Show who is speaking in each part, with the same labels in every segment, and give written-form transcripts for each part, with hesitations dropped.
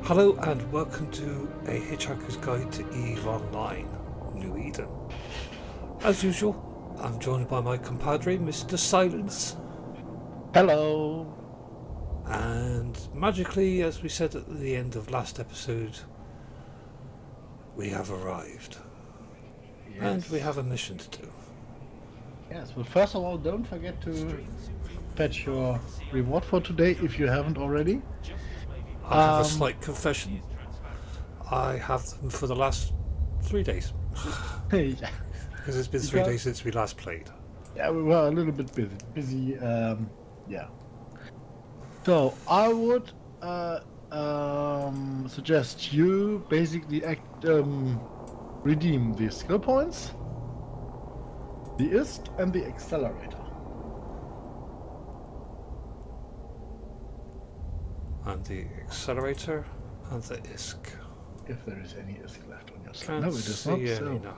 Speaker 1: Hello and welcome to a Hitchhiker's Guide to EVE Online, New Eden. As usual, I'm joined by my compadre, Mr. Silence.
Speaker 2: Hello.
Speaker 1: And magically, as we said at the end of last episode, we have arrived.
Speaker 2: Yes.
Speaker 1: And we have a mission to do.
Speaker 2: Yes, well, first of all, don't forget to fetch your reward for today if you haven't already.
Speaker 1: I have a slight confession. I have them for the last 3 days.
Speaker 2: Yeah.
Speaker 1: Because it's been 3 days since we last played.
Speaker 2: Yeah, we were a little bit busy. Yeah. So I would suggest you basically redeem the skill points, the ISK, and the accelerator.
Speaker 1: And the accelerator and the ISK.
Speaker 2: If there is any ISK left on your side.
Speaker 1: Can't
Speaker 2: No, it is not.
Speaker 1: see any
Speaker 2: So.
Speaker 1: now.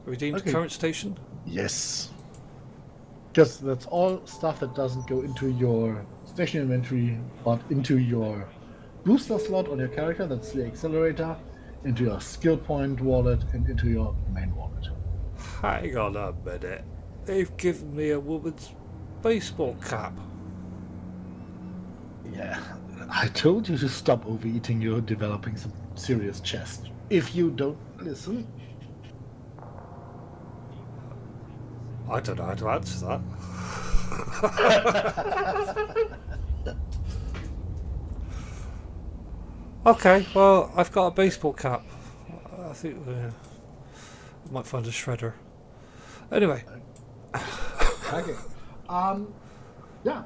Speaker 1: Redeemed
Speaker 2: Okay.
Speaker 1: current station?
Speaker 2: Yes. Because that's all stuff that doesn't go into your station inventory, but into your booster slot on your character, that's the accelerator, into your skill point wallet, and into your main wallet.
Speaker 1: Hang on a minute. They've given me a woman's baseball cap.
Speaker 2: Yeah, I told you to stop overeating. You're developing some serious chest. If you don't listen.
Speaker 1: I don't know how to answer that. Okay, well, I've got a baseball cap. I think I might find a shredder. Anyway.
Speaker 2: Okay. Yeah.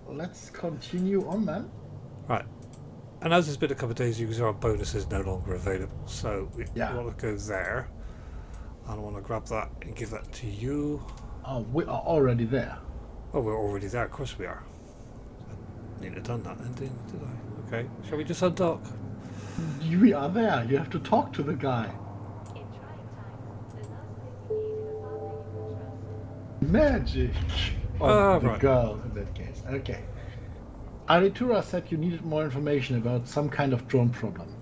Speaker 2: Let's continue on then.
Speaker 1: Right. And as it's been a couple of days, user bonuses no longer available. So we want to go there. I want to grab that and give that to you.
Speaker 2: Oh, we are already there.
Speaker 1: Oh, we're already there. Of course we are. I need to have done that, did I? Okay. Shall we just undock?
Speaker 2: We are there. You have to talk to the guy. Magic. Oh, the
Speaker 1: right.
Speaker 2: girl in that case. Okay. Aritura said you needed more information about some kind of drone problem.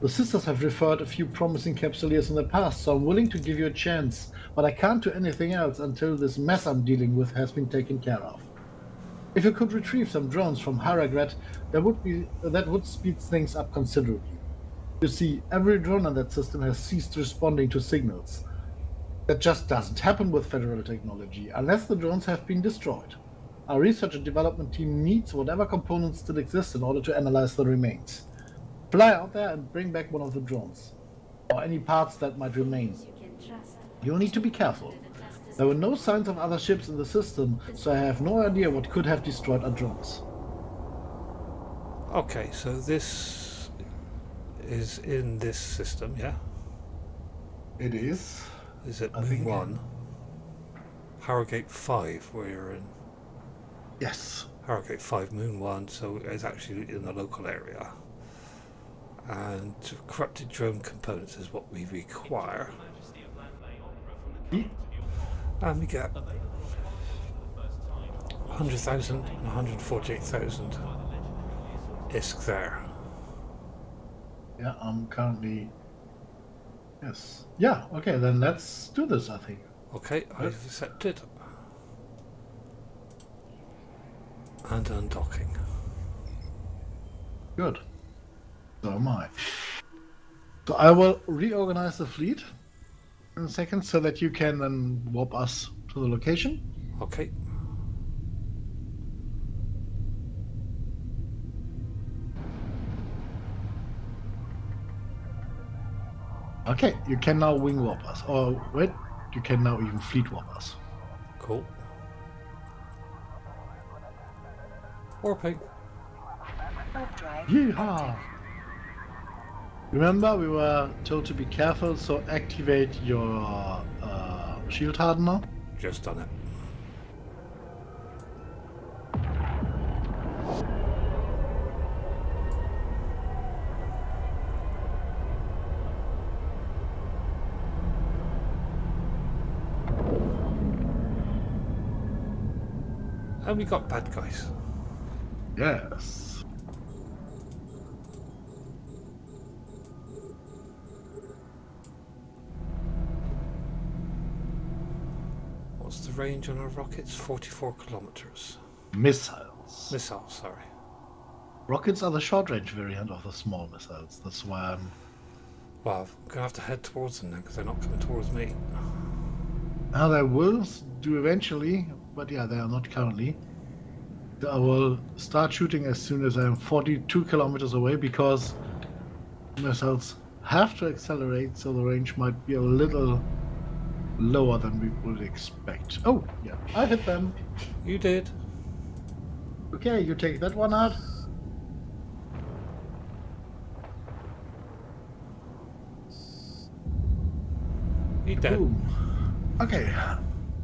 Speaker 2: The sisters have referred a few promising capsuleers in the past, so I'm willing to give you a chance, but I can't do anything else until this mess I'm dealing with has been taken care of. If you could retrieve some drones from Haragret, that would speed things up considerably. You see, every drone on that system has ceased responding to signals. That just doesn't happen with Federal technology, unless the drones have been destroyed. Our research and development team needs whatever components still exist in order to analyze the remains. Fly out there and bring back one of the drones, or any parts that might remain. You'll need to be careful. There were no signs of other ships in the system, so I have no idea what could have destroyed our drones.
Speaker 1: Okay, so this is in this system, yeah?
Speaker 2: It is.
Speaker 1: Is it Moon 1? Harrogate 5, where you're in?
Speaker 2: Yes.
Speaker 1: Harrogate 5, Moon 1, so it's actually in the local area. And corrupted drone components is what we require. And we get 100,000 and 148,000 ISK there.
Speaker 2: Yeah, I'm currently... Yes. Yeah, okay, then let's do this, I think.
Speaker 1: Okay, I've accepted. And undocking.
Speaker 2: Good. So am I. So I will reorganize the fleet in a second so that you can then warp us to the location.
Speaker 1: Okay.
Speaker 2: Okay, you can now wing warp us. Or wait, you can now even fleet warp us.
Speaker 1: Cool. Warping.
Speaker 2: Yeehaw! Remember, we were told to be careful, so activate your shield hardener.
Speaker 1: Just done it. And we got bad guys.
Speaker 2: Yes.
Speaker 1: range on our rockets? 44 kilometers.
Speaker 2: Missiles.
Speaker 1: Missile, sorry.
Speaker 2: Rockets are the short-range variant of the small missiles. That's why I'm...
Speaker 1: Well, I'm going to have to head towards them then, because they're not coming towards me.
Speaker 2: Now they will do eventually, but yeah, they are not currently. I will start shooting as soon as I'm 42 kilometers away, because missiles have to accelerate, so the range might be a little lower than we would expect. Oh, yeah, I hit them.
Speaker 1: You did.
Speaker 2: Okay, you take that one out.
Speaker 1: He dead.
Speaker 2: Boom. Okay,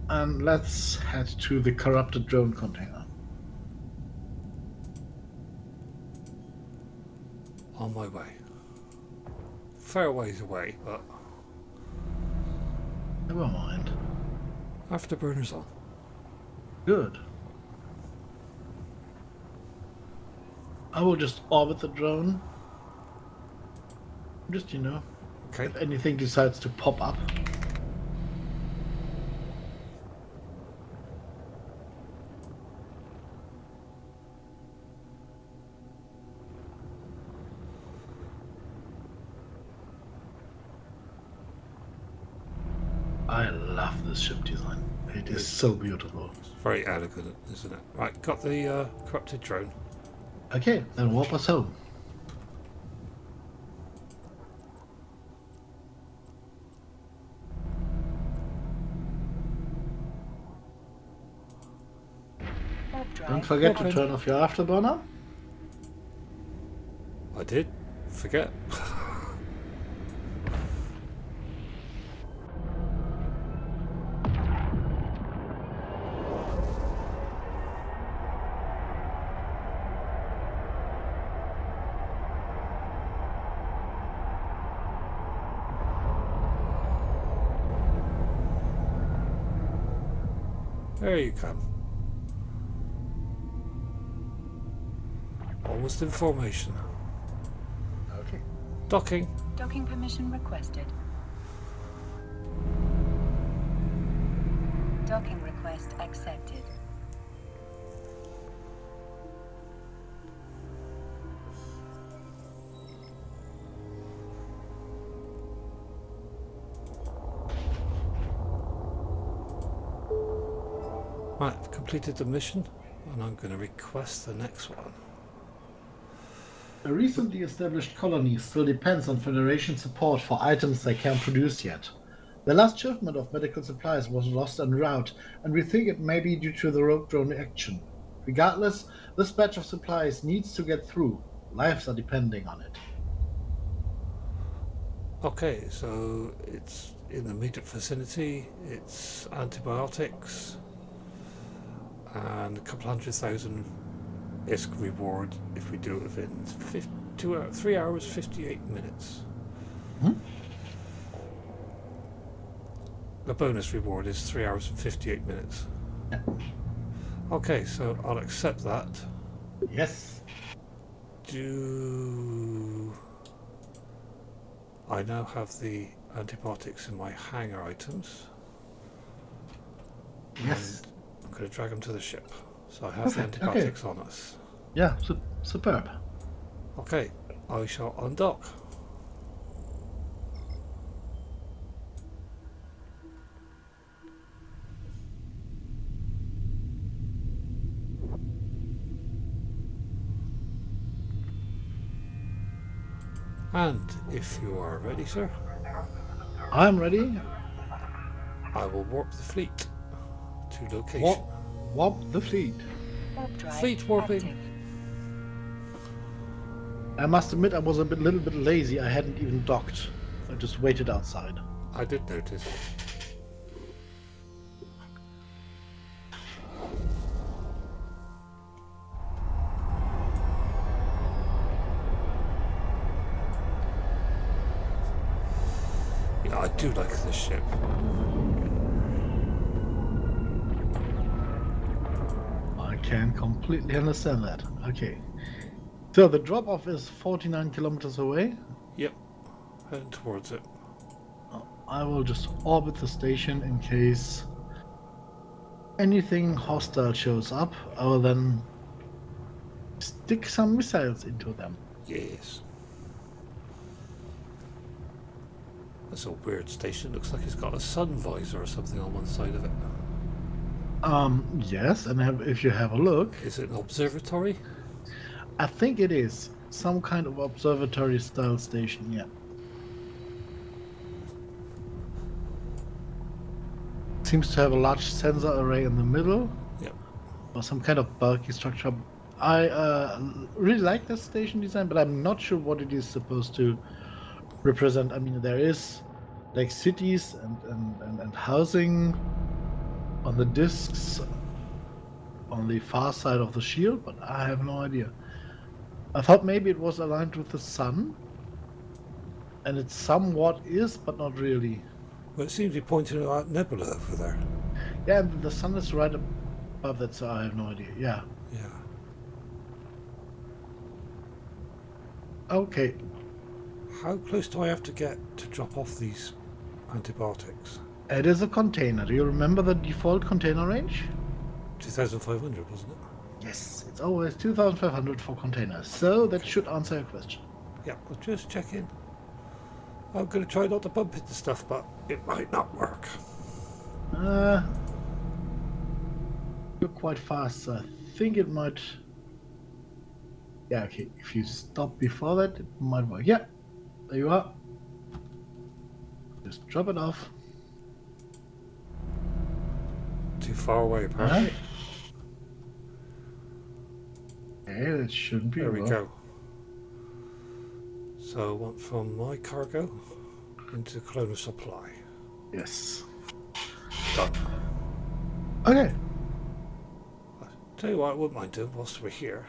Speaker 2: and let's head to the corrupted drone container.
Speaker 1: On my way. Fair ways away, but
Speaker 2: Never mind.
Speaker 1: afterburner's on.
Speaker 2: Good. I will just orbit the drone. Just, you know,
Speaker 1: Okay.
Speaker 2: if anything decides to pop up. I love this ship design. It is so beautiful.
Speaker 1: It's very elegant, isn't it? Right, got the corrupted drone.
Speaker 2: Okay, then warp us home. Don't forget to turn off your afterburner.
Speaker 1: I did. Forget. There you come. Almost in formation.
Speaker 2: Okay.
Speaker 1: Docking.
Speaker 3: Docking permission requested. Docking request accepted.
Speaker 1: Right, I've completed the mission and I'm going to request the next one.
Speaker 2: A recently established colony still depends on Federation support for items they can't produce yet. The last shipment of medical supplies was lost en route, and we think it may be due to the rogue drone action. Regardless, this batch of supplies needs to get through. Lives are depending on it.
Speaker 1: Okay, so it's in the immediate vicinity, it's antibiotics, and a couple 100,000 ISK reward if we do it within 3 hours 58 minutes.
Speaker 2: Hmm?
Speaker 1: The bonus reward is 3 hours and 58 minutes.
Speaker 2: Yeah.
Speaker 1: Okay, so I'll accept that.
Speaker 2: Yes.
Speaker 1: Do I now have the antibiotics in my hangar items?
Speaker 2: Yes.
Speaker 1: I'm going to drag them to the ship. So I have
Speaker 2: Perfect,
Speaker 1: the antibiotics on us.
Speaker 2: Yeah, superb.
Speaker 1: Okay, I shall undock. And if you are ready, sir,
Speaker 2: I'm ready.
Speaker 1: I will warp the fleet to location.
Speaker 2: Warp the fleet.
Speaker 3: Warp drive
Speaker 1: Fleet warping.
Speaker 3: active.
Speaker 2: I must admit I was a little bit lazy. I hadn't even docked. I just waited outside.
Speaker 1: I did notice. Yeah, I do like this ship.
Speaker 2: I can completely understand that. Okay. So the drop-off is 49 kilometers away.
Speaker 1: Yep, heading towards it.
Speaker 2: I will just orbit the station in case anything hostile shows up, other than stick some missiles into them.
Speaker 1: Yes. That's a weird station. Looks like it's got a sun visor or something on one side of it.
Speaker 2: Yes, and if you have a look,
Speaker 1: Is it an observatory?
Speaker 2: I think it is some kind of observatory style station, yeah. Seems to have a large sensor array in the middle,
Speaker 1: Yep.
Speaker 2: or some kind of bulky structure. I really like this station design, but I'm not sure what it is supposed to represent. I mean, there is like cities and housing on the discs on the far side of the shield, but I have no idea. I thought maybe it was aligned with the sun, and it somewhat is, but not really.
Speaker 1: Well, it seems to be pointing at that nebula over there.
Speaker 2: Yeah, and the sun is right above that, so I have no idea. Yeah.
Speaker 1: Yeah.
Speaker 2: Okay.
Speaker 1: How close do I have to get to drop off these antibiotics?
Speaker 2: It is a container. Do you remember the default container range?
Speaker 1: 2,500, wasn't it?
Speaker 2: Yes, it's always 2,500 for containers. So that should answer your question.
Speaker 1: Yeah, I'll just check in. I'm going to try not to bump into stuff, but it might not work.
Speaker 2: You're quite fast, so I think it might... Yeah, okay. If you stop before that, it might work. Yeah, there you are. Just drop it off.
Speaker 1: Too far away, apparently.
Speaker 2: Okay, that shouldn't be
Speaker 1: There we
Speaker 2: wrong.
Speaker 1: go. So I want from my cargo into Colonial Supply.
Speaker 2: Yes.
Speaker 1: Done.
Speaker 2: Okay.
Speaker 1: Tell you what I wouldn't mind doing whilst we're here.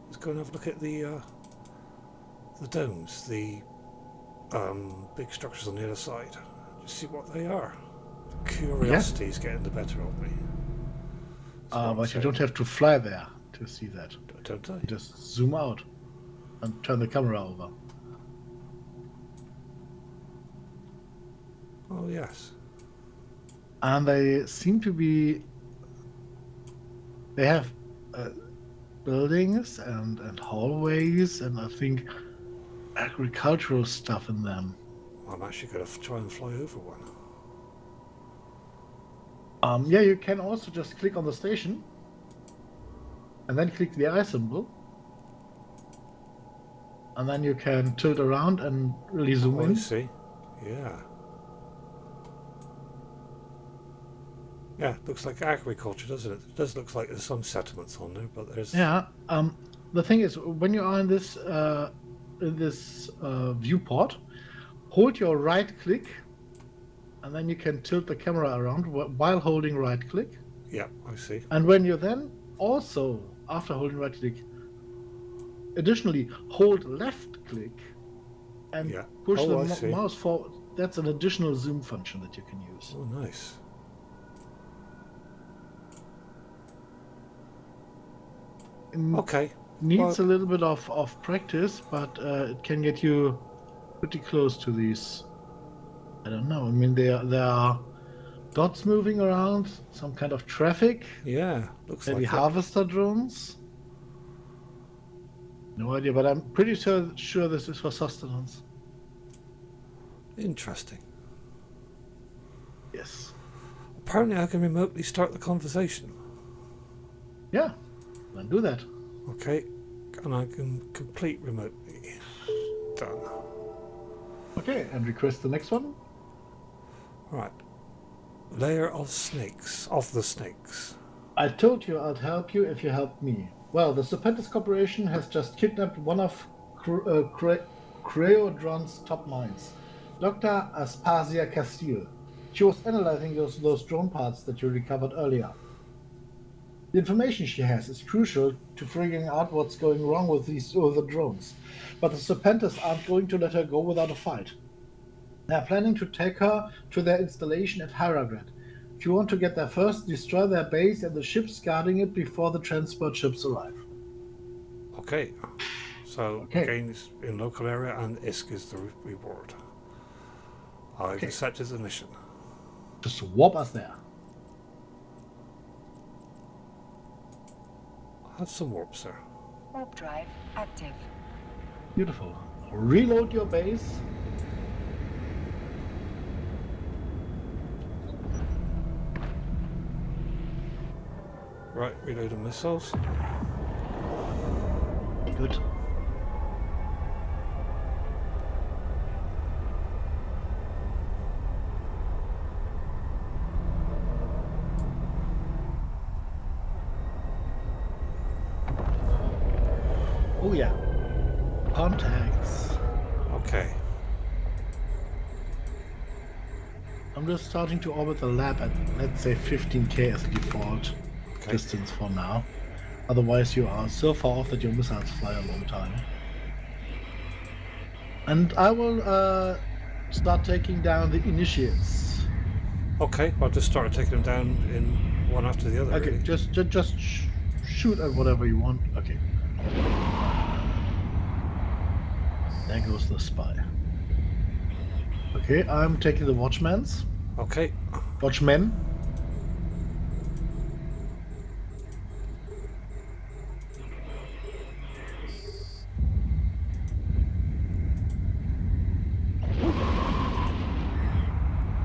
Speaker 1: Let's go and have a look at the domes, the big structures on the other side. Just see what they are. Curiosity is getting the better of me. That's what I'm
Speaker 2: But you
Speaker 1: saying.
Speaker 2: don't have to fly there to see that.
Speaker 1: Don't I?
Speaker 2: Just zoom out and turn the camera over.
Speaker 1: Oh yes.
Speaker 2: And they seem to be... They have buildings and hallways and I think agricultural stuff in them.
Speaker 1: I'm actually going to try and fly over one.
Speaker 2: Yeah, you can also just click on the station and then click the eye symbol. And then you can tilt around and really zoom
Speaker 1: Oh, I
Speaker 2: in.
Speaker 1: see. Yeah. Yeah, looks like agriculture, doesn't it? It does look like there's some settlements on there, but there's...
Speaker 2: Yeah. The thing is, when you are in this viewport, hold your right click, and then you can tilt the camera around while holding right click.
Speaker 1: Yeah, I see.
Speaker 2: And when you then also, after holding right click, additionally hold left click and
Speaker 1: Yeah.
Speaker 2: push
Speaker 1: Oh, I
Speaker 2: the
Speaker 1: see.
Speaker 2: mouse forward, that's an additional zoom function that you can use.
Speaker 1: Oh, nice. Okay.
Speaker 2: Needs a little bit of practice, but it can get you pretty close to these. I don't know. I mean, there are dots moving around, some kind of traffic,
Speaker 1: Yeah, looks
Speaker 2: maybe
Speaker 1: like it.
Speaker 2: harvester drones. No idea, but I'm pretty sure this is for sustenance.
Speaker 1: Interesting.
Speaker 2: Yes.
Speaker 1: Apparently I can remotely start the conversation.
Speaker 2: Yeah. Then do that.
Speaker 1: Okay, and I can complete remotely. Done.
Speaker 2: Okay, and request the next one.
Speaker 1: Right. Layer of snakes. Of the snakes.
Speaker 2: I told you I'd help you if you helped me. Well, the Serpentis Corporation has just kidnapped one of Creodron's top minds, Dr. Aspasia Castile. She was analyzing those drone parts that you recovered earlier. The information she has is crucial to figuring out what's going wrong with the drones, but the Serpentis aren't going to let her go without a fight. They're planning to take her to their installation at Hyragrad. If you want to get there first, destroy their base and the ships guarding it before the transport ships arrive.
Speaker 1: Okay. So,
Speaker 2: Okay.
Speaker 1: gains in local area and ISK is the reward. I've
Speaker 2: Okay.
Speaker 1: accepted the mission.
Speaker 2: Just warp us there.
Speaker 1: Have some warp, sir.
Speaker 3: Warp drive active.
Speaker 2: Beautiful. Reload your base.
Speaker 1: Right, reloading missiles.
Speaker 2: Good. Oh yeah. Contacts.
Speaker 1: Okay.
Speaker 2: I'm just starting to orbit the lab at, let's say, 15k as a default
Speaker 1: Okay.
Speaker 2: distance for now. Otherwise you are so far off that your missiles fly a long time. And I will start taking down the initiates.
Speaker 1: Okay, I'll just start taking them down in one after the other.
Speaker 2: Okay,
Speaker 1: Really.
Speaker 2: just shoot at whatever you want. Okay. There goes the spy. Okay, I'm taking the watchmans.
Speaker 1: Okay.
Speaker 2: Watchmen.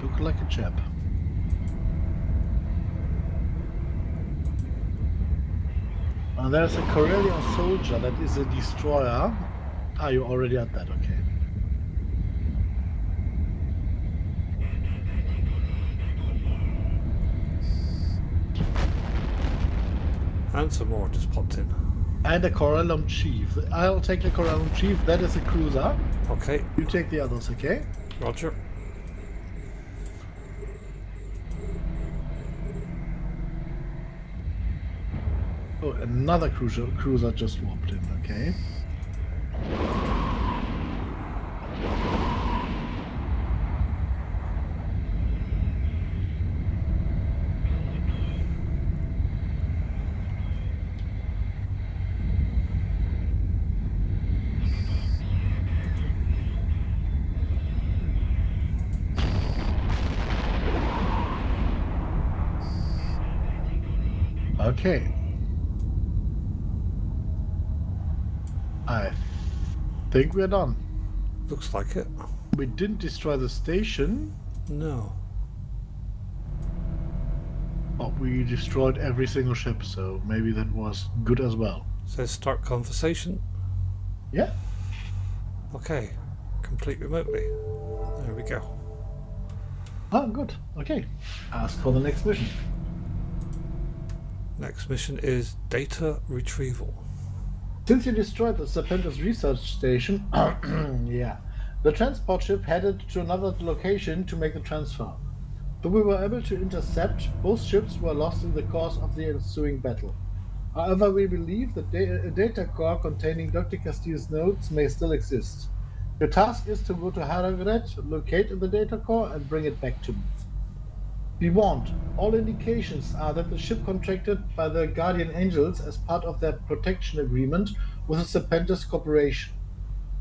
Speaker 2: Look like a chap. There's a Corellian soldier that is a destroyer. Ah, you're already at that, okay.
Speaker 1: And some more just popped in.
Speaker 2: And a Corellian chief. I'll take the Corellian chief, that is a cruiser.
Speaker 1: Okay,
Speaker 2: You take the others, okay?
Speaker 1: roger.
Speaker 2: Oh, another cruiser just warped in, okay. Okay. I think we're done.
Speaker 1: Looks like it.
Speaker 2: We didn't destroy the station,
Speaker 1: No.
Speaker 2: but we destroyed every single ship, so maybe that was good as well.
Speaker 1: Says start conversation.
Speaker 2: Yeah.
Speaker 1: Okay. Complete remotely. There we go.
Speaker 2: Ah, good. Okay. Ask for the next mission.
Speaker 1: Next mission is data retrieval.
Speaker 2: Since you destroyed the Serpentis research station, yeah, the transport ship headed to another location to make the transfer. Though we were able to intercept, both ships were lost in the course of the ensuing battle. However, we believe that a data core containing Dr. Castillo's notes may still exist. Your task is to go to Haragret, locate the data core, and bring it back to me. Be warned, all indications are that the ship contracted by the Guardian Angels as part of their protection agreement with the Serpentis Corporation.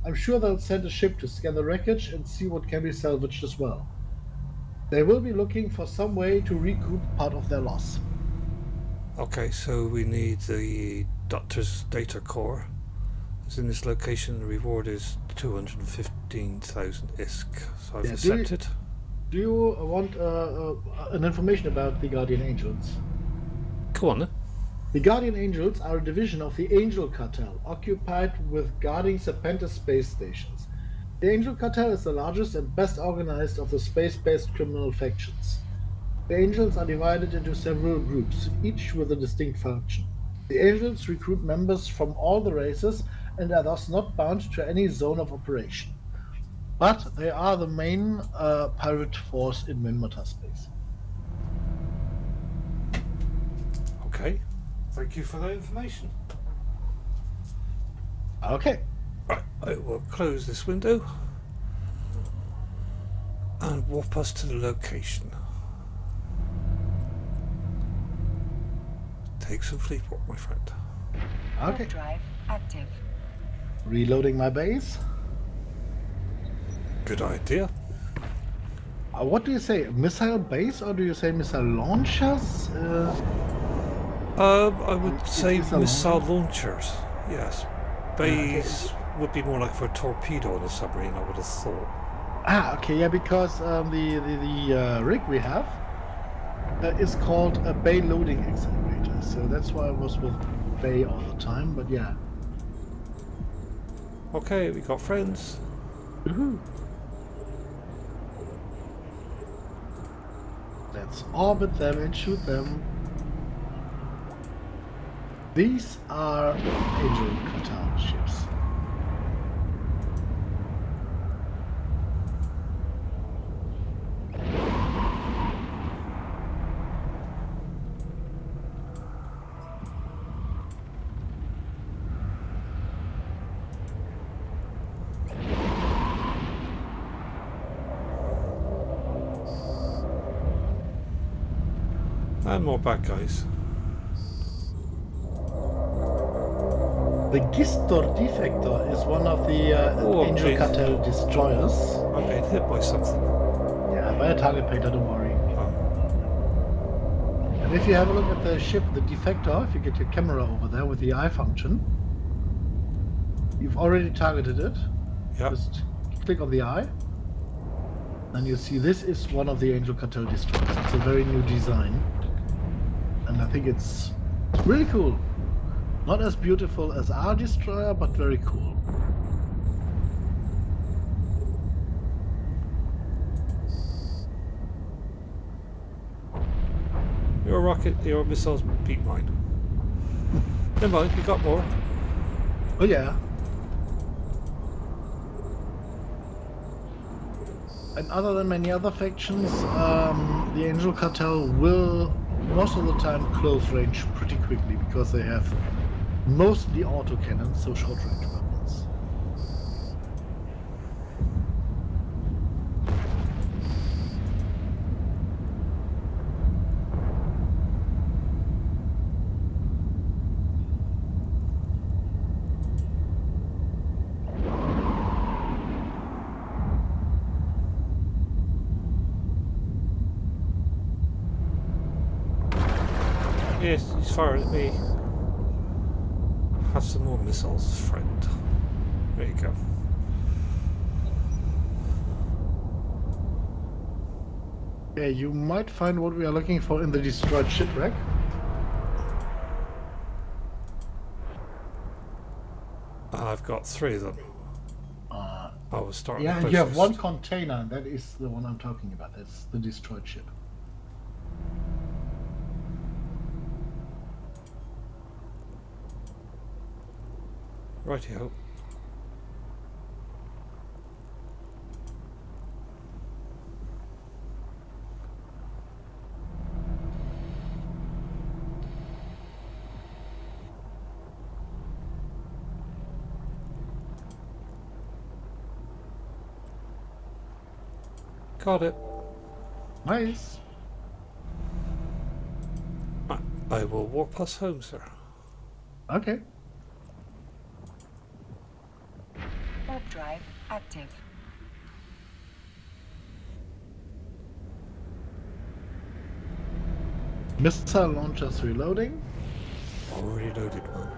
Speaker 2: I'm sure they'll send a ship to scan the wreckage and see what can be salvaged as well. They will be looking for some way to recoup part of their loss.
Speaker 1: Okay, so we need the Doctor's data core. It's in this location. The reward is 215,000 ISK. So I've
Speaker 2: Yeah,
Speaker 1: accepted.
Speaker 2: Do you want an information about the Guardian Angels?
Speaker 1: Go on then.
Speaker 2: The Guardian Angels are a division of the Angel Cartel, occupied with guarding Serpentis space stations. The Angel Cartel is the largest and best organized of the space-based criminal factions. The Angels are divided into several groups, each with a distinct function. The Angels recruit members from all the races and are thus not bound to any zone of operation. But they are the main pirate force in Minmatar space.
Speaker 1: Okay. Thank you for that information.
Speaker 2: Okay.
Speaker 1: Right, I will close this window and warp us to the location. Take some fleet warp, my friend.
Speaker 2: Okay.
Speaker 3: Warp drive active.
Speaker 2: Reloading my base.
Speaker 1: Good idea.
Speaker 2: What do you say? Missile base or do you say missile launchers?
Speaker 1: I would
Speaker 2: It
Speaker 1: say
Speaker 2: is a
Speaker 1: missile
Speaker 2: launcher?
Speaker 1: launchers. Yes. Bays would be more like for a torpedo on a submarine, I would have thought.
Speaker 2: Ah, okay, yeah, because the rig we have is called a bay loading accelerator, so that's why I was with bay all the time. But yeah,
Speaker 1: Okay, we got friends.
Speaker 2: woohoo. Let's orbit them and shoot them. These are Angel Qatar ships.
Speaker 1: And more bad guys.
Speaker 2: The Gistor Defector is one of the Angel
Speaker 1: please.
Speaker 2: Cartel destroyers.
Speaker 1: I'm getting hit by something.
Speaker 2: Yeah, by a target painter, don't worry.
Speaker 1: Oh.
Speaker 2: And if you have a look at the ship, the Defector, if you get your camera over there with the eye function, you've already targeted it.
Speaker 1: Yep.
Speaker 2: Just click on the eye. And you see this is one of the Angel Cartel destroyers. It's a very new design. And I think it's really cool. Not as beautiful as our destroyer, but very cool.
Speaker 1: Your rocket, your missiles beat mine. Never mind, we got more.
Speaker 2: Oh yeah. And other than many other factions, the Angel Cartel will most of the time close range pretty quickly because they have mostly autocannons, so short range weapons.
Speaker 1: Yes, he's firing at me. Have some more missiles, friend. There you go.
Speaker 2: Yeah, you might find what we are looking for in the destroyed shipwreck.
Speaker 1: I've got 3 of them. I was starting.
Speaker 2: Yeah,
Speaker 1: the
Speaker 2: and you have
Speaker 1: closest.
Speaker 2: one container, and that is the one I'm talking about. That's the destroyed ship.
Speaker 1: Rightio. Got it.
Speaker 2: Nice.
Speaker 1: I will warp us home, sir.
Speaker 2: Okay.
Speaker 3: Warp drive active.
Speaker 2: Missile launchers reloading.
Speaker 1: Already loaded one.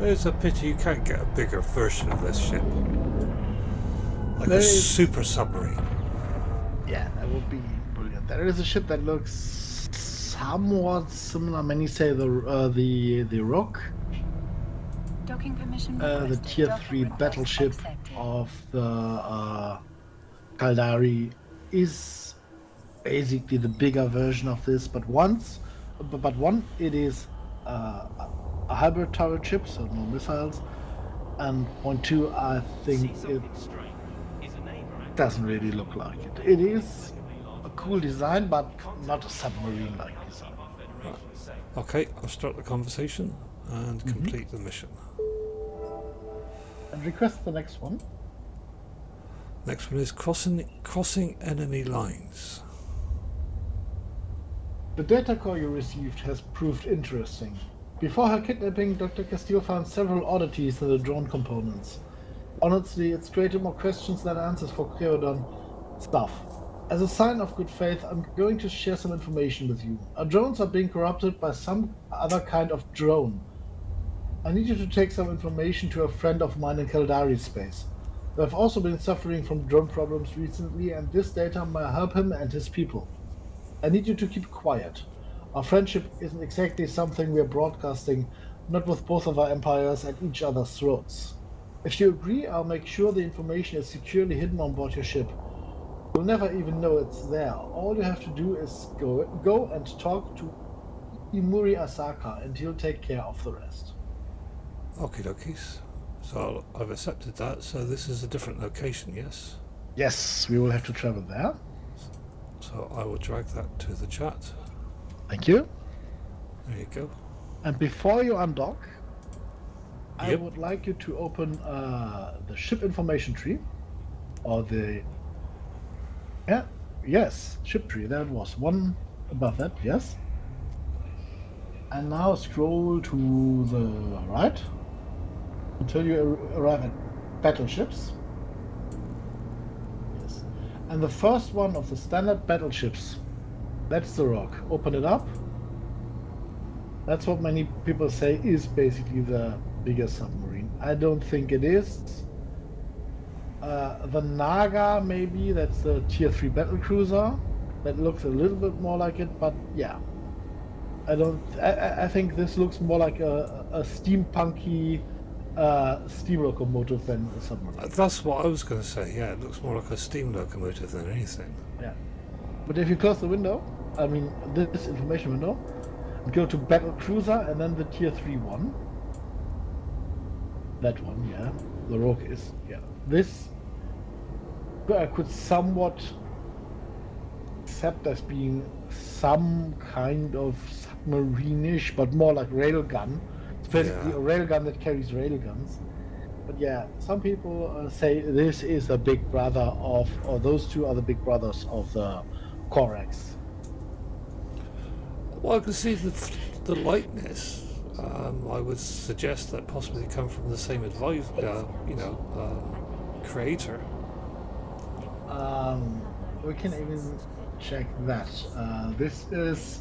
Speaker 1: It's a pity you can't get a bigger version of this ship. Like
Speaker 2: There
Speaker 1: a
Speaker 2: is-
Speaker 1: super submarine.
Speaker 2: Yeah, that would be brilliant. There is a ship that looks somewhat similar. Many say the Rook,
Speaker 3: Docking permission
Speaker 2: the
Speaker 3: requested.
Speaker 2: Tier
Speaker 3: Docking
Speaker 2: 3
Speaker 3: request
Speaker 2: battleship
Speaker 3: accepted.
Speaker 2: of the Kaldari, is basically the bigger version of this. But one, it is a hybrid turret ship, so no missiles. And point 2, I think it doesn't really look like it. It is a cool design, but not a submarine-like design.
Speaker 1: Okay, I'll start the conversation and complete the mission.
Speaker 2: And request the next one.
Speaker 1: Next one is crossing enemy lines.
Speaker 2: The data core you received has proved interesting. Before her kidnapping, Dr. Castile found several oddities in the drone components. Honestly, it's created more questions than answers for Creodon stuff. As a sign of good faith, I'm going to share some information with you. Our drones are being corrupted by some other kind of drone. I need you to take some information to a friend of mine in Caldari space. They have also been suffering from drone problems recently, and this data might help him and his people. I need you to keep quiet. Our friendship isn't exactly something we are broadcasting, not with both of our empires at each other's throats. If you agree, I'll make sure the information is securely hidden on board your ship. You'll never even know it's there. All you have to do is go and talk to Imuri Asaka, and he'll take care of the rest.
Speaker 1: Okie dokies. So I've accepted that. So this is a different location, yes?
Speaker 2: Yes, we will have to travel there.
Speaker 1: So I will drag that to the chat.
Speaker 2: Thank you.
Speaker 1: There you go.
Speaker 2: And before you undock, I
Speaker 1: Yep.
Speaker 2: would like you to open the ship information tree, or the ship tree. There it was, one above that. Yes. And now scroll to the right until you arrive at battleships. Yes. And the first one of the standard battleships, that's the Rock. Open it up. That's what many people say is basically the biggest submarine. I don't think it is. The Naga, maybe, that's the tier 3 battlecruiser. That looks a little bit more like it, but yeah. I think this looks more like a steampunky steam locomotive than a submarine.
Speaker 1: That's what I was going to say. Yeah, it looks more like a steam locomotive than anything.
Speaker 2: Yeah. But if you close the window, I mean this information window, and go to battle cruiser and then the tier 3 one. That one, yeah. The Rogue is, yeah. This I could somewhat accept as being some kind of submarine-ish, but more like railgun. It's basically a railgun that carries railguns. But yeah, some people say this is a big brother of, or those two are the big brothers of the Corax.
Speaker 1: Well, I can see the likeness. I would suggest that possibly come from the same creator.
Speaker 2: We can even check that. This is,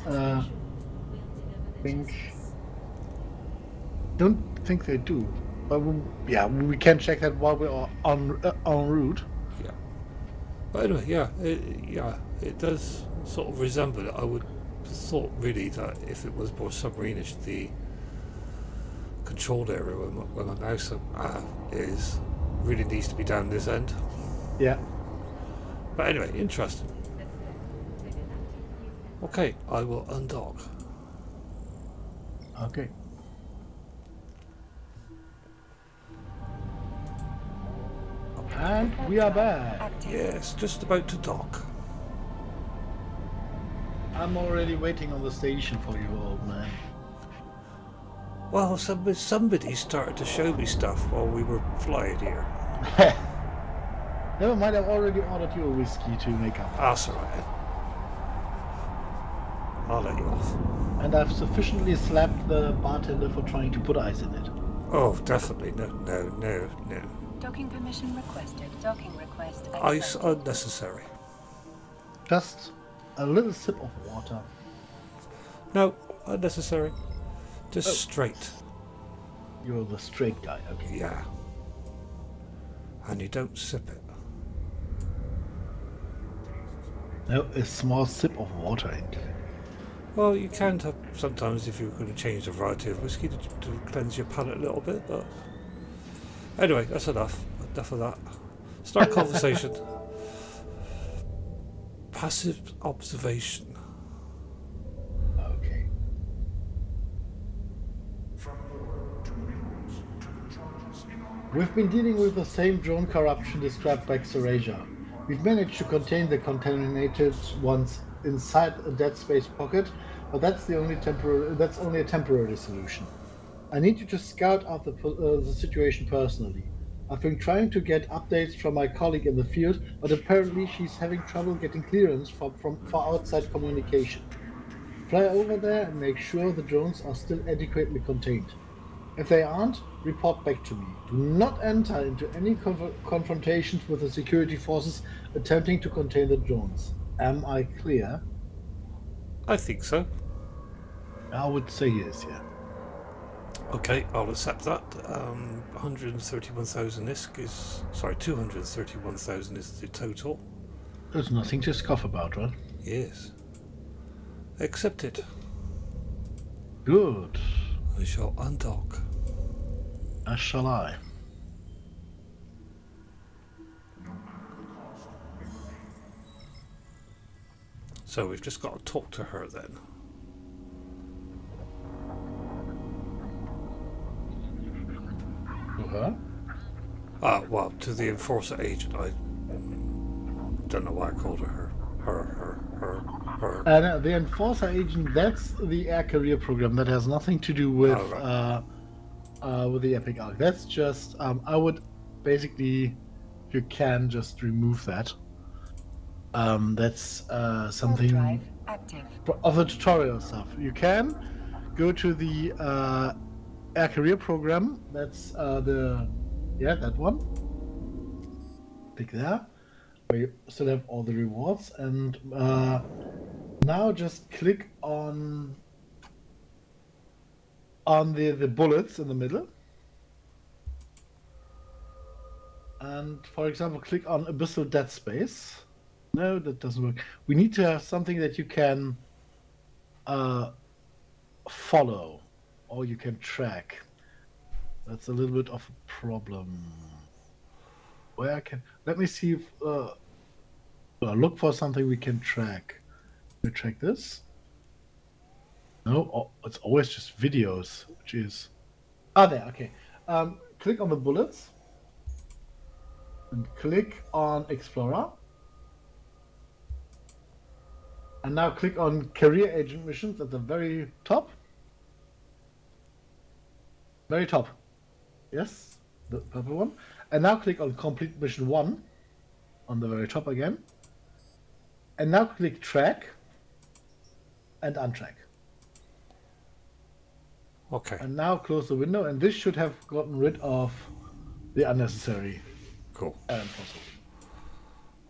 Speaker 2: don't think they do, but we can check that while we're en route.
Speaker 1: Yeah. But anyway, it does sort of resemble it. I would have thought really that if it was more submarine-ish, the controlled area where my mouse is really needs to be down this end.
Speaker 2: Yeah.
Speaker 1: But anyway, interesting. Okay, I will undock.
Speaker 2: Okay. And we are back.
Speaker 3: Active.
Speaker 1: Yes, just about to dock.
Speaker 2: I'm already waiting on the station for you, old man.
Speaker 1: Well, somebody started to show me stuff while we were flying here.
Speaker 2: Never mind, I've already ordered you a whiskey to make up.
Speaker 1: That's alright. I'll let you off.
Speaker 2: And I've sufficiently slapped the bartender for trying to put ice in it.
Speaker 1: Oh, definitely. No.
Speaker 3: Docking permission requested. Docking request
Speaker 1: Ice
Speaker 3: accepted.
Speaker 1: unnecessary.
Speaker 2: Just a little sip of water.
Speaker 1: No, unnecessary. Just straight.
Speaker 2: You're the straight guy, okay.
Speaker 1: Yeah. And you don't sip it.
Speaker 2: No, a small sip of water indeed.
Speaker 1: Well, you can have sometimes if you're going to change the variety of whiskey to cleanse your palate a little bit, but anyway, that's enough. Enough of that. Start conversation. Passive observation.
Speaker 2: Okay. We've been dealing with the same drone corruption described by Xerasia. We've managed to contain the contaminated ones inside a dead space pocket, but that's only a temporary solution. I need you to scout out the situation personally. I've been trying to get updates from my colleague in the field, but apparently she's having trouble getting clearance for outside communication. Fly over there and make sure the drones are still adequately contained. If they aren't, report back to me. Do not enter into any confrontations with the security forces attempting to contain the drones. Am I clear?
Speaker 1: I think so.
Speaker 2: I would say yes, yeah.
Speaker 1: Okay, I'll accept that. 131,000 ISK is... Sorry, 231,000 is the total.
Speaker 2: There's nothing to scoff about, right?
Speaker 1: Yes. Accepted.
Speaker 2: Good.
Speaker 1: I shall undock.
Speaker 2: As shall I.
Speaker 1: So we've just got to talk to her then.
Speaker 2: To her?
Speaker 1: Well, to the Enforcer agent. I don't know why I called her. Her.
Speaker 2: The Enforcer agent, that's the air career program. That has nothing to do with with the Epic Arc. That's just, I would basically, if you can, just remove that. That's something
Speaker 3: Drive active.
Speaker 2: of the tutorial stuff. You can go to the air career program. That's that one. Click there, where you still have all the rewards, and now just click on the bullets in the middle, and for example, click on Abyssal Dead Space. No, that doesn't work. We need to have something that you can follow or you can track. That's a little bit of a problem. Where I can... Let me see if... look for something we can track. We track this? No, it's always just videos, which is... there, okay. Click on the bullets. And click on Explorer. And now click on Career Agent Missions at the very top. Very top. Yes, the purple one. And now click on Complete Mission 1 on the very top again. And now click Track and Untrack.
Speaker 1: Okay.
Speaker 2: And now close the window, and this should have gotten rid of the unnecessary
Speaker 1: Cool.
Speaker 2: enforcer.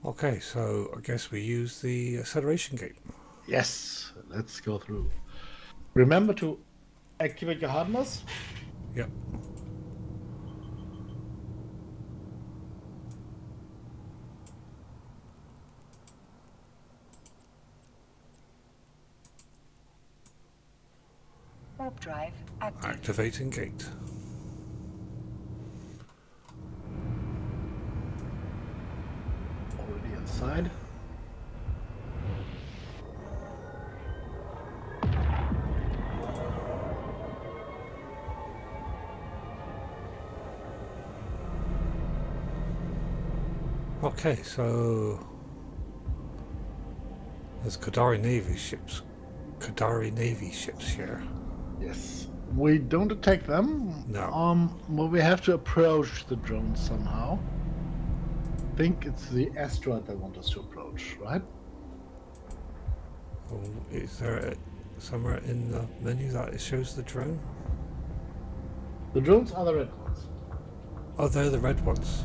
Speaker 1: Okay, so I guess we use the acceleration gate.
Speaker 2: Yes, let's go through. Remember to activate your hardeners.
Speaker 1: Yep.
Speaker 3: Warp drive active.
Speaker 1: Activating gate.
Speaker 2: Already inside.
Speaker 1: Okay, so there's Qadari Navy ships here.
Speaker 2: Yes. We don't attack them.
Speaker 1: No.
Speaker 2: Well, we have to approach the drones somehow. I think it's the asteroid they want us to approach, right?
Speaker 1: Oh, is there somewhere in the menu that it shows the drone?
Speaker 2: The drones are the red ones.
Speaker 1: Oh, they're the red ones.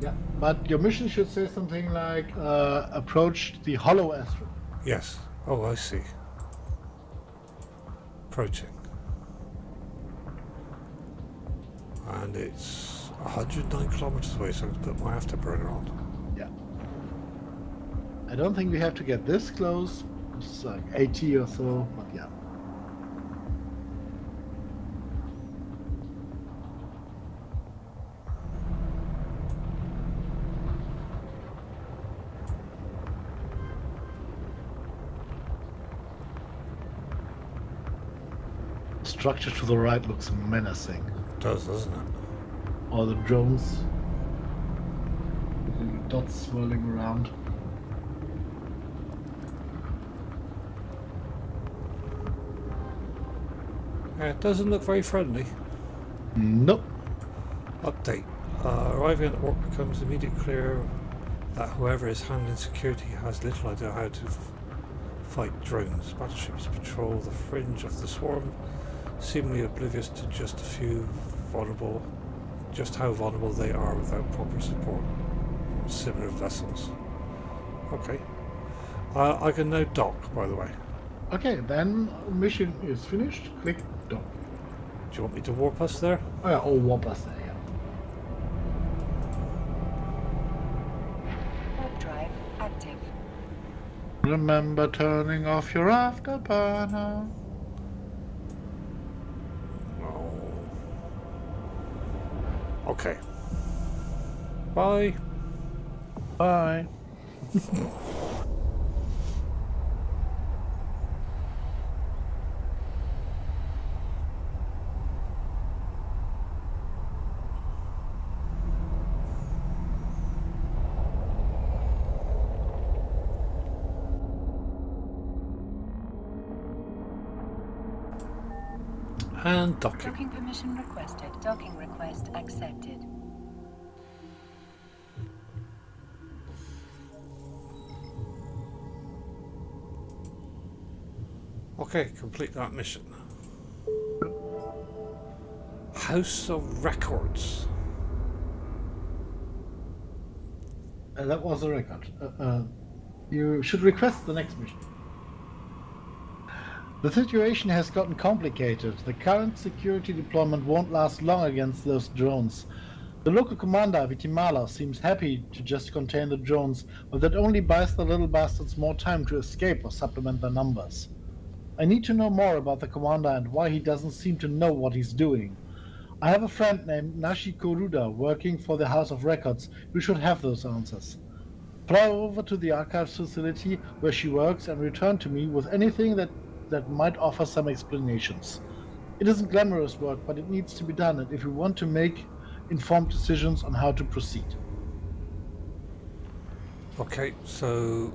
Speaker 2: Yeah, but your mission should say something like approach the hollow asteroid.
Speaker 1: Yes. Oh, I see. Approaching. And it's 109 kilometers away, so I'm going to put my afterburner on.
Speaker 2: Yeah. I don't think we have to get this close. It's like 80 or so, but yeah. Structure to the right looks menacing.
Speaker 1: It does, doesn't it?
Speaker 2: All the drones. The little dots swirling around.
Speaker 1: It doesn't look very friendly.
Speaker 2: Nope.
Speaker 1: Update. Arriving at Orc becomes immediately clear that whoever is handling security has little idea how to fight drones. Battleships patrol the fringe of the swarm, seemingly oblivious to just how vulnerable they are without proper support from similar vessels. Okay. I can now dock, by the way.
Speaker 2: Okay, then mission is finished. Click dock.
Speaker 1: Do you want me to warp us there?
Speaker 2: Oh yeah, or warp us there, yeah.
Speaker 3: Warp drive active.
Speaker 2: Remember turning off your afterburner.
Speaker 1: Oh. Okay. Bye.
Speaker 2: Bye.
Speaker 1: And docking.
Speaker 3: Docking permission requested. Docking request accepted.
Speaker 1: Okay, complete that mission. House of Records.
Speaker 2: That was a record. You should request the next mission. The situation has gotten complicated. The current security deployment won't last long against those drones. The local commander, Vitimala, seems happy to just contain the drones, but that only buys the little bastards more time to escape or supplement their numbers. I need to know more about the commander and why he doesn't seem to know what he's doing. I have a friend named Nashi Koruda working for the House of Records who should have those answers. Fly over to the archives facility where she works and return to me with anything that might offer some explanations. It isn't glamorous work, but it needs to be done if we want to make informed decisions on how to proceed.
Speaker 1: Okay, so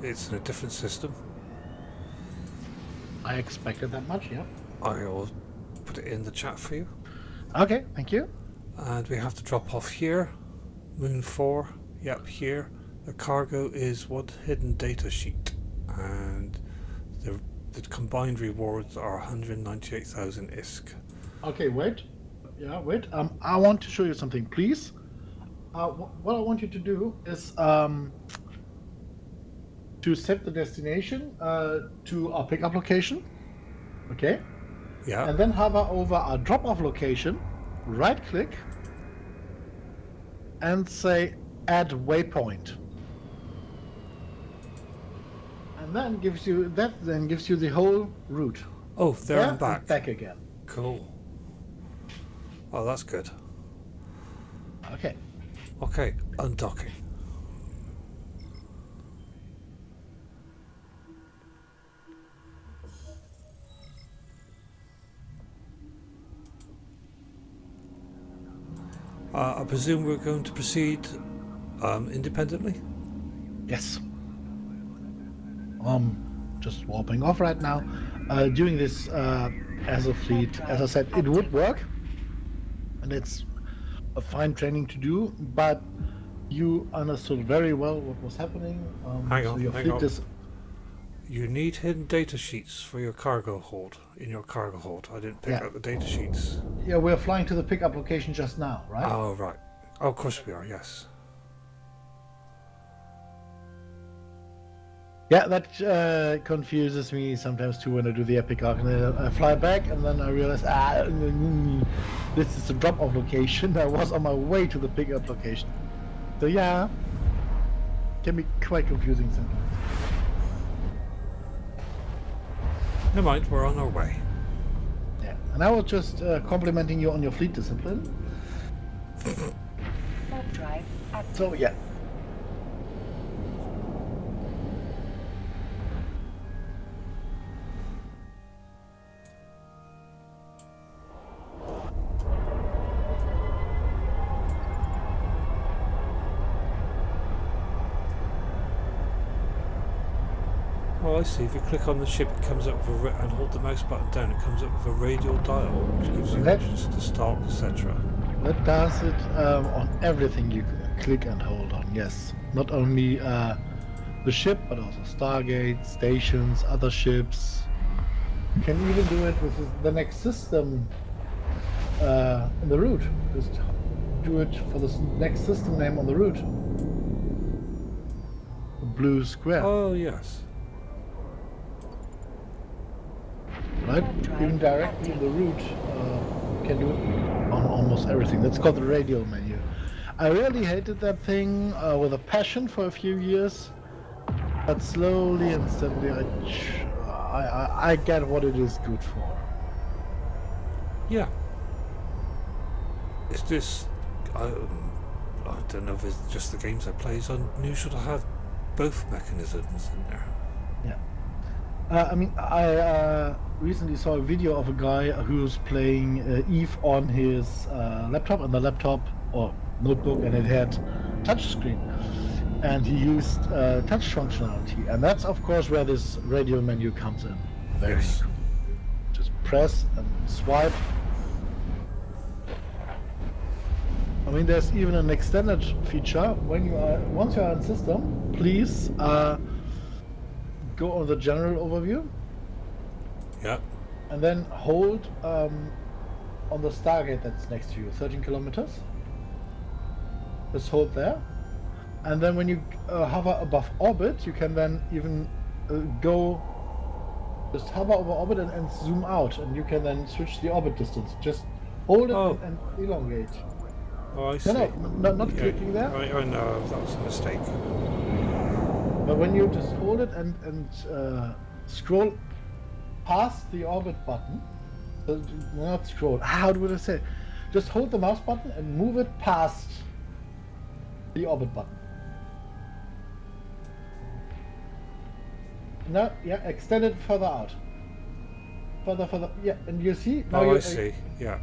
Speaker 1: it's in a different system.
Speaker 2: I expected that much, yeah.
Speaker 1: I'll put it in the chat for you.
Speaker 2: Okay, thank you.
Speaker 1: And we have to drop off here. Moon 4. Yep, here. The cargo is one hidden data sheet. And the combined rewards are 198,000 ISK.
Speaker 2: Okay, wait. Yeah, wait. I want to show you something, please. What I want you to do is to set the destination to our pickup location. Okay?
Speaker 1: Yeah.
Speaker 2: And then hover over our drop-off location, right-click, and say Add Waypoint. And then gives you the whole route.
Speaker 1: Oh, there and back.
Speaker 2: And back again.
Speaker 1: Cool. Oh, that's good.
Speaker 2: Okay.
Speaker 1: Okay, undocking. I presume we're going to proceed independently?
Speaker 2: Yes. Just warping off right now. Doing this as a fleet, as I said, it would work, and it's a fine training to do. But you understood very well what was happening.
Speaker 1: Hang
Speaker 2: so
Speaker 1: on,
Speaker 2: your
Speaker 1: hang
Speaker 2: fleet
Speaker 1: on.
Speaker 2: is.
Speaker 1: You need hidden data sheets for your cargo hold. In your cargo hold, I didn't pick
Speaker 2: Yeah.
Speaker 1: out the data sheets.
Speaker 2: Yeah, we're flying to the pickup location just now, right?
Speaker 1: Oh, right. Oh, of course we are. Yes.
Speaker 2: Yeah, that confuses me sometimes too when I do the epic arc. And then I fly back, and then I realize, this is the drop-off location. I was on my way to the pickup location. So yeah, can be quite confusing sometimes.
Speaker 1: Never mind. We're on our way.
Speaker 2: Yeah, and I was just complimenting you on your fleet discipline.
Speaker 3: Warp drive active.
Speaker 2: So yeah.
Speaker 1: Oh, I see. If you click on the ship, it comes up with and hold the mouse button down, it comes up with a radial dial, which gives you
Speaker 2: That-
Speaker 1: options to start, etc.
Speaker 2: That does it on everything you click and hold on, yes. Not only the ship, but also Stargate, stations, other ships. You can even do it with the next system in the route. Just do it for the next system name on the route. The blue square.
Speaker 1: Oh, yes.
Speaker 2: Right? Even directly in the route, you can do it on almost everything. That's called the radial menu. I really hated that thing with a passion for a few years, but slowly and steadily I get what it is good for.
Speaker 1: Yeah. It's just, I don't know if it's just the games I play, so unusual to have both mechanisms in there.
Speaker 2: Yeah. I mean, I recently saw a video of a guy who's playing Eve on his laptop, and the laptop or notebook, and it had touchscreen, and he used touch functionality, and that's of course where this radio menu comes in. Very
Speaker 1: Yes.
Speaker 2: cool. Just press and swipe. I mean, there's even an extended feature when once you are in system. Please go on the general overview.
Speaker 1: Yeah.
Speaker 2: And then hold on the Stargate that's next to you, 13 kilometers. Just hold there. And then when you hover above orbit, you can then even just hover over orbit and zoom out. And you can then switch the orbit distance. Just hold it and elongate.
Speaker 1: Oh, I see.
Speaker 2: No, not clicking there.
Speaker 1: I know, that was a mistake.
Speaker 2: But when you just hold it and scroll past the orbit button, not scroll, how would I say? Just hold the mouse button and move it past the orbit button. No, yeah, extend it further out. Further, yeah, and you see? Now
Speaker 1: I see, yeah.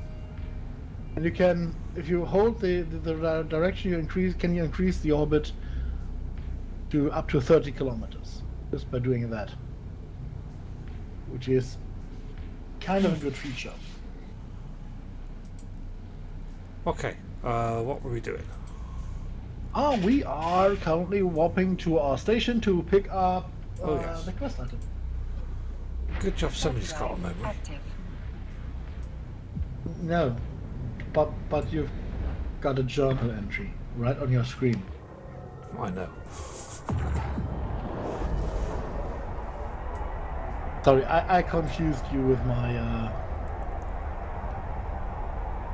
Speaker 2: And you can, if you hold the direction you increase the orbit to up to 30 kilometers just by doing that, which is kind of a good feature.
Speaker 1: Okay, what were we doing?
Speaker 2: We are currently warping to our station to pick up
Speaker 1: yes.
Speaker 2: the quest item.
Speaker 1: Good job, somebody's got a memory.
Speaker 3: Active.
Speaker 2: No, but you've got a journal entry right on your screen.
Speaker 1: I know.
Speaker 2: Sorry, I confused you with my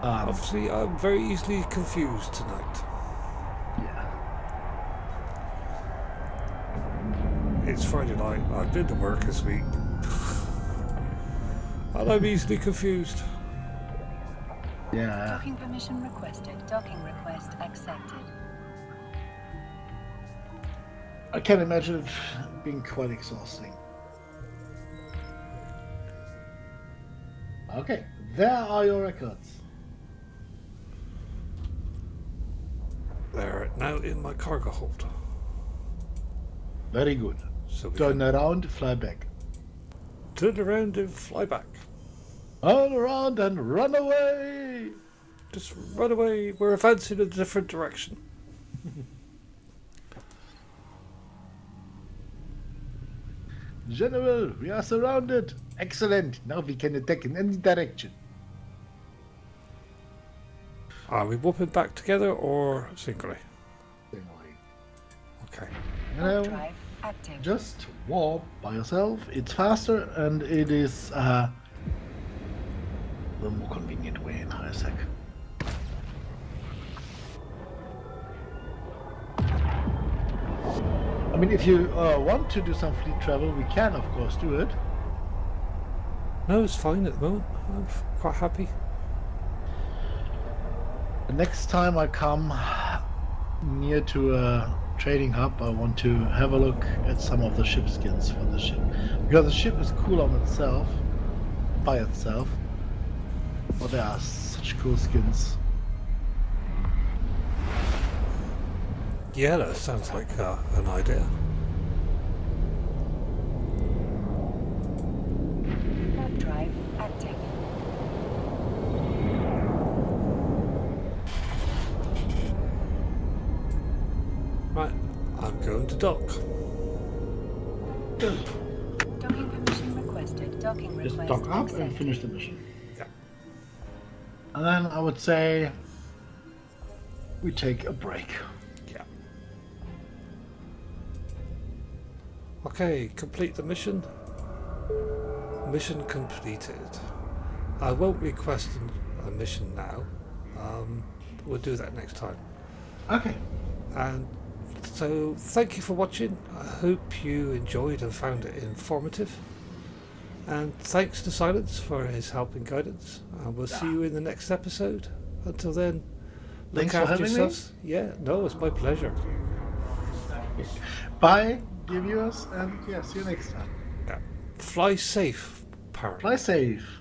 Speaker 1: Obviously, I'm very easily confused tonight.
Speaker 2: yeah.
Speaker 1: It's Friday night, I've been to work this week. And I'm easily confused.
Speaker 2: Yeah.
Speaker 3: Docking permission requested. Docking request accepted.
Speaker 2: I can imagine it being quite exhausting. Okay, there are your records.
Speaker 1: They're now in my cargo hold.
Speaker 2: Very good.
Speaker 1: So we
Speaker 2: Turn
Speaker 1: can
Speaker 2: around, fly back.
Speaker 1: turn around and fly back.
Speaker 2: Turn around and run away!
Speaker 1: Just run away. We're advancing in a different direction.
Speaker 2: General, we are surrounded. Excellent. Now we can attack in any direction.
Speaker 1: Are we whooping back together or singly? Okay.
Speaker 2: You know,
Speaker 3: Drive active.
Speaker 2: just warp by yourself. It's faster and it is the more convenient way in high sec. I mean, if you want to do some fleet travel, we can, of course, do it.
Speaker 1: No, it's fine at the moment. I'm quite happy.
Speaker 2: The next time I come near to a trading hub, I want to have a look at some of the ship skins for the ship. Because the ship is cool on itself, by itself, but there are such cool skins.
Speaker 1: Yeah, that sounds like an idea.
Speaker 3: Warp drive active.
Speaker 1: Right, I'm going to dock.
Speaker 2: Good.
Speaker 3: Docking permission requested. Docking
Speaker 2: Just
Speaker 3: request
Speaker 2: dock up
Speaker 3: accepted.
Speaker 2: and finish the mission.
Speaker 1: Yeah.
Speaker 2: And then I would say we take a break.
Speaker 1: Yeah. Okay, complete the mission. Mission completed. I won't request a mission now. We'll do that next time.
Speaker 2: Okay.
Speaker 1: And so, thank you for watching. I hope you enjoyed and found it informative. And thanks to Silence for his help and guidance. And we'll see you in the next episode. Until then, look
Speaker 2: Thanks for
Speaker 1: after
Speaker 2: having me.
Speaker 1: yourselves. Yeah, no, it's my pleasure.
Speaker 2: Bye, dear viewers, and yeah, see you next time.
Speaker 1: Yeah. Fly safe, apparently.
Speaker 2: Fly safe.